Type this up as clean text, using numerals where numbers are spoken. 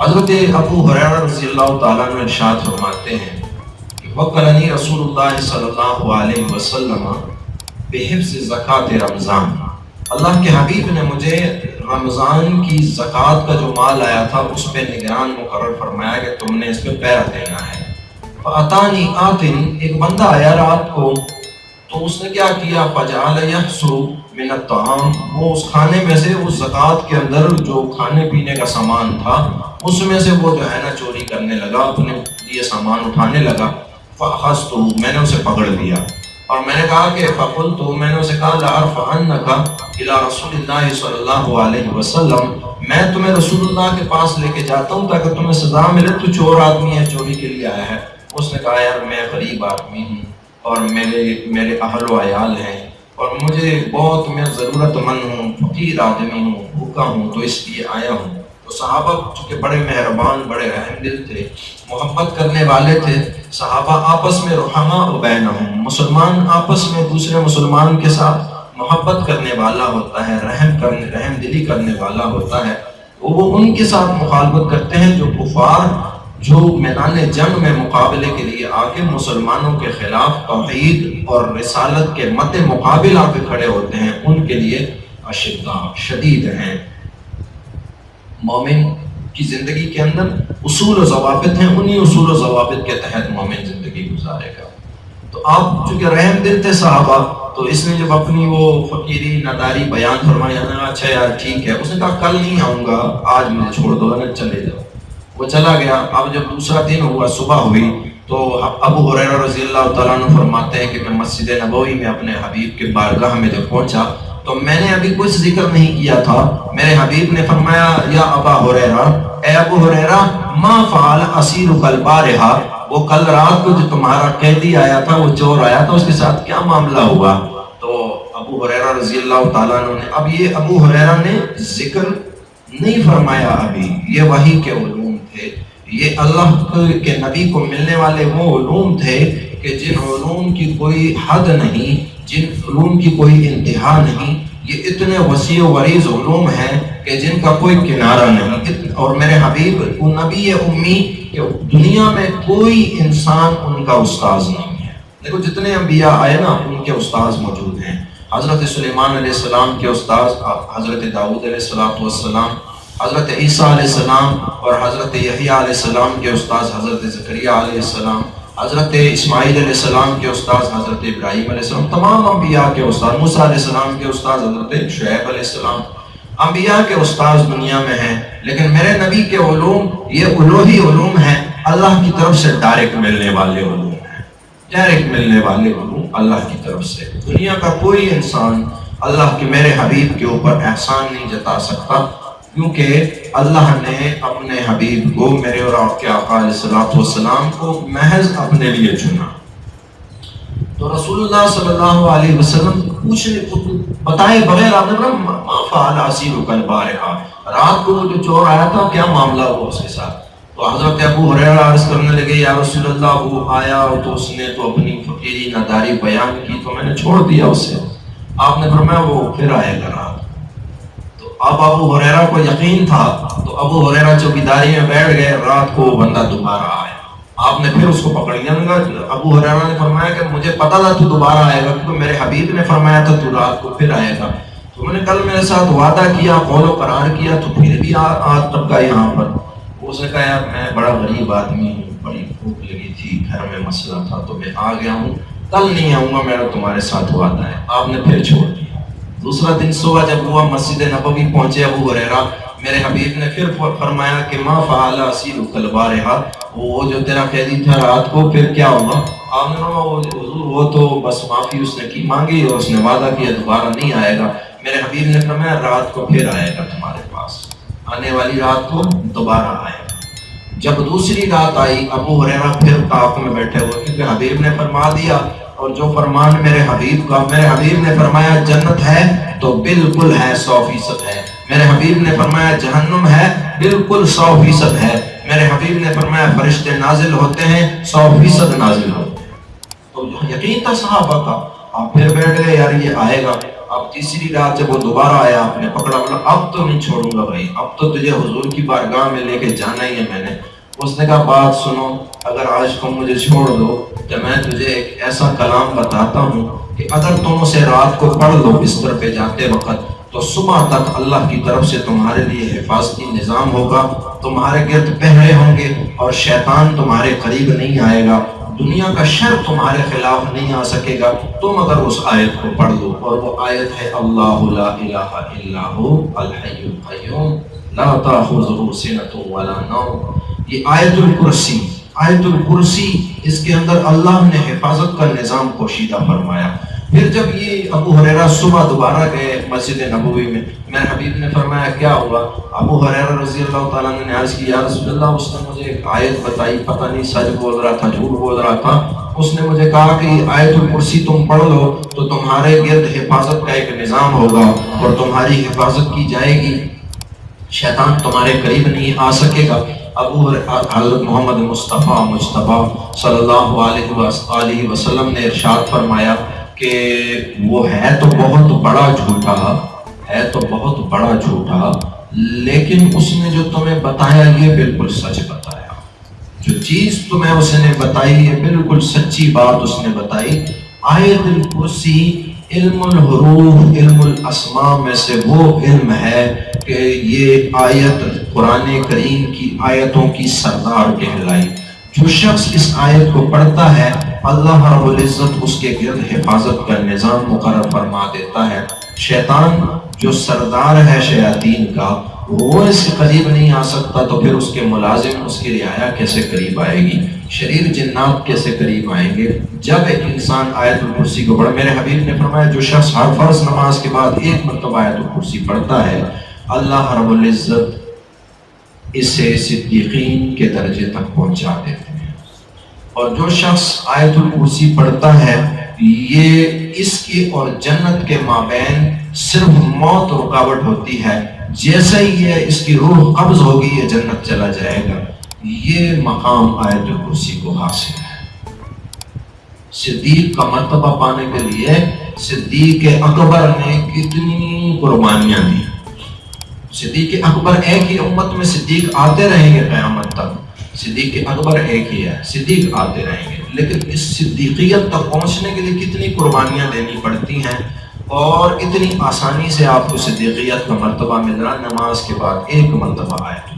حضرت ابو ہریرہ رضی اللہ تعالیٰ عنہ ارشاد فرماتے ہیں کہ وکلنی رسول اللہ صلی اللہ علیہ وسلم بحفظ زکوٰۃ رمضان، اللہ کے حبیب نے مجھے رمضان کی زکوٰۃ کا جو مال آیا تھا اس پہ نگران مقرر فرمایا کہ تم نے اس پہ پیر دینا ہے۔ فَأَتَانِي آتٍ، ایک بندہ آیا رات کو تو اس نے کیا کیا، فَجَعَلَ يَحْصُرُ مِنَ الطَّعَامِ، وہ اس کھانے میں سے اس زکوٰۃ کے اندر جو کھانے پینے کا سامان تھا اس میں سے وہ جو ہے نا چوری کرنے لگا، اپنے لیے سامان اٹھانے لگا۔ فَأَخَذْتُهُ، میں نے اسے پکڑ لیا اور میں نے کہا کہ فَقُلْتُ، میں نے اسے کہا لَأَرْفَعَنَّكَ إِلَىٰ رَسُولِ اللَّهِ صلی اللہ علیہ وسلم، میں تمہیں رسول اللہ کے پاس لے کے جاتا ہوں تاکہ تمہیں سزا ملے، تو چور آدمی ہے، چوری کے لیے آیا ہے۔ اس نے کہا یار میں غریب آدمی ہوں اور میرے اہل و عیال ہیں اور مجھے بہت، میں ضرورت مند ہوں، فقیر آدمی ہوں، بھوکا ہوں، تو اس لیے آیا ہوں۔ تو صحابہ چونکہ بڑے مہربان، بڑے رحم دل تھے، محبت کرنے والے تھے، صحابہ آپس میں رحماء بینہم، مسلمان آپس میں دوسرے مسلمان کے ساتھ محبت کرنے والا ہوتا ہے، رحم دلی کرنے والا ہوتا ہے، وہ ان کے ساتھ مخالفت کرتے ہیں جو کفار، جو میدان جنگ میں مقابلے کے لیے آگے مسلمانوں کے خلاف توحید اور رسالت کے مد مقابل آ کے کھڑے ہوتے ہیں، ان کے لیے اشداء، شدید ہیں۔ مومن کی زندگی کے اندر اصول و ضوابط ہیں، انہی اصول و ضوابط کے تحت مومن زندگی گزارے گا۔ تو آپ چونکہ رحم دل تھے صحابہ، تو اس نے جب اپنی وہ فقیری ناداری بیان فرمایا نا، اچھا یار ٹھیک ہے، اس نے کہا کل نہیں آؤں گا، آج مجھے چھوڑ دو نا، چلے جاؤ۔ وہ چلا گیا۔ اب جب دوسرا دن ہوا، صبح ہوئی، تو ابو ہریرہ رضی اللہ تعالیٰ عنہ فرماتے ہیں کہ میں مسجد نبوی میں اپنے حبیب کے بارگاہ میں جب پہنچا تو میں نے ابھی کچھ ذکر نہیں کیا تھا، میرے حبیب نے فرمایا یا ابا ہریرہ، اے ابو ہریرہ، ما فعل اسیرک البارحہ، وہ کل رات کو جو تمہارا قیدی آیا تھا، وہ چور آیا تھا، اس کے ساتھ کیا معاملہ ہوا؟ تو ابو ہریرہ رضی اللہ تعالیٰ عنہ نے، اب یہ ابو ہریرہ نے ذکر نہیں فرمایا، ابھی یہ وحی کے علوم تھے، یہ اللہ کے نبی کو ملنے والے وہ علوم تھے کہ جن علوم کی کوئی حد نہیں، جن علوم کی کوئی انتہا نہیں، یہ اتنے وسیع و عریض علوم ہیں کہ جن کا کوئی کنارہ نہیں۔ اور میرے حبیب وہ نبی امی کہ دنیا میں کوئی انسان ان کا استاذ نہیں ہے۔ دیکھو جتنے انبیاء آئے نا، ان کے استاذ موجود ہیں۔ حضرت سلیمان علیہ السلام کے استاذ حضرت داؤد علیہ السلام، حضرت عیسیٰ علیہ السلام، اور حضرت یحییٰ علیہ السلام کے استاذ حضرت زکریہ علیہ السلام، حضرت اسماعیل علیہ السلام کے استاذ حضرت ابراہیم علیہ السلام، تمام انبیاء کے استاذ، موسیٰ علیہ السلام کے استاذ حضرت شعیب علیہ السلام، انبیاء کے استاذ دنیا میں ہیں۔ لیکن میرے نبی کے علوم یہ الوہی علوم ہیں، اللہ کی طرف سے ڈائریکٹ ملنے والے علوم ہیں، ڈائریکٹ ملنے والے علوم اللہ کی طرف سے۔ دنیا کا کوئی انسان اللہ کے میرے حبیب کے اوپر احسان نہیں جتا سکتا، کیونکہ اللہ نے اپنے حبیب کو، میرے اور آپ کے آقا علیہ السلام کو محض اپنے لیے چنا۔ تو رسول اللہ صلی اللہ علیہ وسلم بتائے بغیر آپ نے ما فعل اسیرک البارحہ، رات کو وہ جو چور آیا تھا کیا معاملہ ہوا اس کے ساتھ؟ تو حضرت ابو ہریرہ عرض کرنے لگے یا رسول اللہ، وہ آیا تو اس نے تو اپنی فقیری ناداری بیان کی تو میں نے چھوڑ دیا اسے۔ آپ نے فرمایا وہ پھر آئے گا رات۔ اب ابو ہریرہ کو یقین تھا، تو ابو ہریرہ چوکیداری میں بیٹھ گئے، رات کو وہ بندہ دوبارہ آیا۔ آپ نے پھر اس کو پکڑ لیا۔ ابو ہریرہ نے فرمایا کہ مجھے پتا تھا تو دوبارہ آئے گا، کیونکہ میرے حبیب نے فرمایا تھا تو رات کو پھر آئے گا، تو میں نے کل میرے ساتھ وعدہ کیا، قول و قرار کیا، تو پھر بھی آج ٹپکا یہاں پر۔ اس نے کہا یار میں بڑا غریب آدمی ہوں، بڑی بھوک لگی تھی، گھر میں مسئلہ تھا تو میں آ گیا ہوں، کل نہیں آؤں گا، میرا تمہارے ساتھ وعدہ ہے۔ آپ نے پھر چھوڑ دیا۔ دوسرا دن صبح جب ہوا، مسجد نبوی پہنچے ابو ہریرہ، میرے حبیب نے پھر فرمایا کہ ما فعل اسیرک البارحہ، وہ جو تیرا قیدی تھا رات کو پھر کیا ہوا؟ آپ نے فرمایا حضور وہ تو بس معافی اس نے کی مانگی اور اس نے وعدہ کیا دوبارہ نہیں آئے گا۔ میرے حبیب نے فرمایا رات کو پھر آئے گا تمہارے پاس، آنے والی رات کو دوبارہ آئے گا۔ جب دوسری رات آئی، ابو ہریرہ پھر طاق میں بیٹھے ہوئے، کیونکہ حبیب نے فرما دیا، اور جو فرمان میرے حبیب کا، میرے حبیب نے فرمایا جنت ہے تو بالکل ہے، 100% ہے۔ میرے حبیب نے فرمایا جہنم ہے، بالکل 100% ہے۔ میرے حبیب نے فرمایا فرشتے نازل ہوتے ہیں، 100% نازل ہوتے ہیں۔ تو یقین تھا صحابہ کا۔ آپ پھر بیٹھ گئے یار یہ آئے گا۔ اب تیسری رات جب وہ دوبارہ آیا آپ نے پکڑا، بولا اب تو نہیں چھوڑوں گا بھائی، اب تو تجھے حضور کی بارگاہ میں لے کے جانا ہی ہے میں نے۔ اس نے کہا بات سنو، اگر آج تم مجھے چھوڑ دو تو میں تجھے ایک ایسا کلام بتاتا ہوں کہ اگر تم اسے رات کو پڑھ لو بستر پہ جاتے وقت تو صبح تک اللہ کی طرف سے تمہارے لیے حفاظتی نظام ہوگا، تمہارے گرد پہرے ہوں گے اور شیطان تمہارے قریب نہیں آئے گا، دنیا کا شر تمہارے خلاف نہیں آ سکے گا، تم اگر اس آیت کو پڑھ لو۔ اور وہ آیت ہے اللہ لا الہ الا هو الحی القیوم لا تأخذہ سنۃ ولا نوم۔ یہ آیت الکرسی، آیت الکرسی، اس کے اندر اللہ نے حفاظت کا نظام پوشیدہ فرمایا۔ پھر جب یہ ابو ہریرہ صبح دوبارہ گئے مسجد نبوی میں، میرے حبیب نے فرمایا کیا ہوا؟ ابو ہریرہ رضی اللہ تعالیٰ عنہ نے عرض کی یا رسول اللہ اس نے مجھے ایک آیت بتائی، پتہ نہیں سچ بول رہا تھا جھوٹ بول رہا تھا، اس نے مجھے کہا کہ آیت الکرسی تم پڑھ لو تو تمہارے گرد حفاظت کا ایک نظام ہوگا اور تمہاری حفاظت کی جائے گی، شیطان تمہارے قریب نہیں آ سکے گا۔ حضرت محمد مصطفیٰ مجتبیٰ صلی اللہ علیہ وسلم نے ارشاد فرمایا کہ وہ ہے تو بہت بڑا جھوٹا، ہے تو بہت بڑا جھوٹا، لیکن اس نے جو تمہیں بتایا یہ بالکل سچ بتایا، جو چیز تمہیں اس نے بتائی ہے بالکل سچی بات اس نے بتائی۔ آیت الکرسی علم الحروف، علم الاسماء میں سے وہ علم ہے کہ یہ آیت قرآن کریم کی آیتوں کی سردار کہلائی۔ جو شخص اس آیت کو پڑھتا ہے اللہ رب العزت اس کے گرد حفاظت کا نظام مقرر فرما دیتا ہے۔ شیطان جو سردار ہے شیاطین کا وہ اس کے قریب نہیں آ سکتا، تو پھر اس کے ملازم، اس کی رعایا کیسے قریب آئے گی؟ شریر جنات کیسے قریب آئیں گے؟ جب ایک انسان آیت الکرسی کو پڑھے، میرے حبیب نے فرمایا جو شخص ہر فرض نماز کے بعد ایک مرتبہ آیت الکرسی پڑھتا ہے اللہ رب العزت اسے صدیقین کے درجے تک پہنچا دیتے ہیں۔ اور جو شخص آیت الکرسی پڑھتا ہے یہ اس کی اور جنت کے مابین صرف موت رکاوٹ ہوتی ہے، جیسے ہی یہ اس کی روح قبض ہوگی یہ جنت چلا جائے گا۔ یہ مقام آیت الکرسی کو حاصل ہے۔ صدیق کا مرتبہ پانے کے لیے صدیق اکبر نے کتنی قربانیاں دی۔ صدیق اکبر ایک ہی امت میں صدیق آتے رہیں گے قیامت تک، صدیق اکبر ایک ہی ہے، صدیق آتے رہیں گے، لیکن اس صدیقیت تک پہنچنے کے لیے کتنی قربانیاں دینی پڑتی ہیں، اور اتنی آسانی سے آپ کو صدیقیت کا مرتبہ مل رہا نماز کے بعد ایک مرتبہ آیا۔